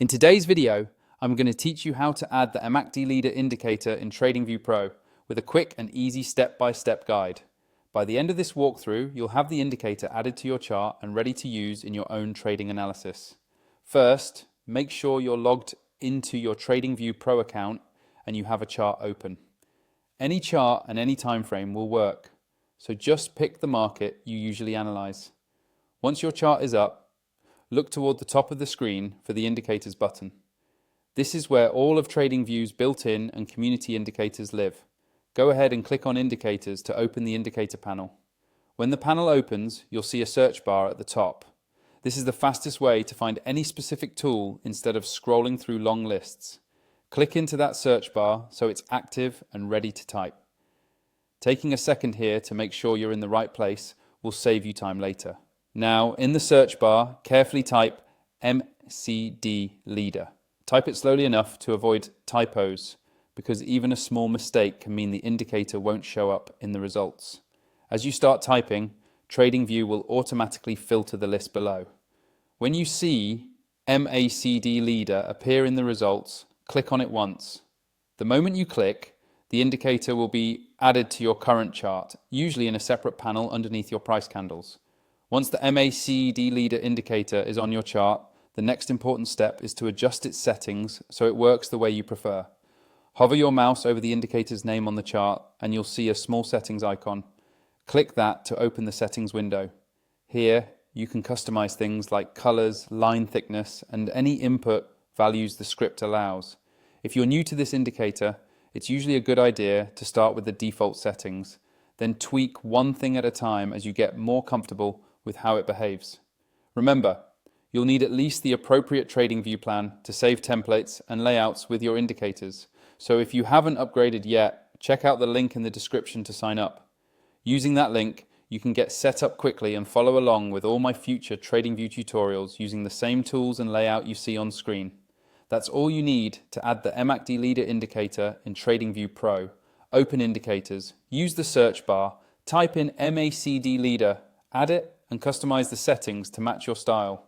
In today's video, I'm going to teach you how to add the MACD leader indicator in TradingView Pro with a quick and easy step-by-step guide. By the end of this walkthrough, you'll have the indicator added to your chart and ready to use in your own trading analysis. First, make sure you're logged into your TradingView Pro account and you have a chart open. Any chart and any time frame will work, so just pick the market you usually analyze. Once your chart is up, look toward the top of the screen for the Indicators button. This is where all of TradingView's built-in and community indicators live. Go ahead and click on Indicators to open the indicator panel. When the panel opens, you'll see a search bar at the top. This is the fastest way to find any specific tool instead of scrolling through long lists. Click into that search bar so it's active and ready to type. Taking a second here to make sure you're in the right place will save you time later. Now, in the search bar, carefully type MACD leader. Type it slowly enough to avoid typos, because even a small mistake can mean the indicator won't show up in the results. As you start typing, TradingView will automatically filter the list below. When you see MACD leader appear in the results, click on it once. The moment you click, the indicator will be added to your current chart, usually in a separate panel underneath your price candles. Once the MACD leader indicator is on your chart, the next important step is to adjust its settings so it works the way you prefer. Hover your mouse over the indicator's name on the chart and you'll see a small settings icon. Click that to open the settings window. Here, you can customize things like colors, line thickness, and any input values the script allows. If you're new to this indicator, it's usually a good idea to start with the default settings, then tweak one thing at a time as you get more comfortable with how it behaves. Remember, you'll need at least the appropriate TradingView plan to save templates and layouts with your indicators. So if you haven't upgraded yet, check out the link in the description to sign up. Using that link, you can get set up quickly and follow along with all my future TradingView tutorials using the same tools and layout you see on screen. That's all you need to add the MACD leader indicator in TradingView Pro. Open Indicators, use the search bar, type in MACD leader, add it, and customize the settings to match your style.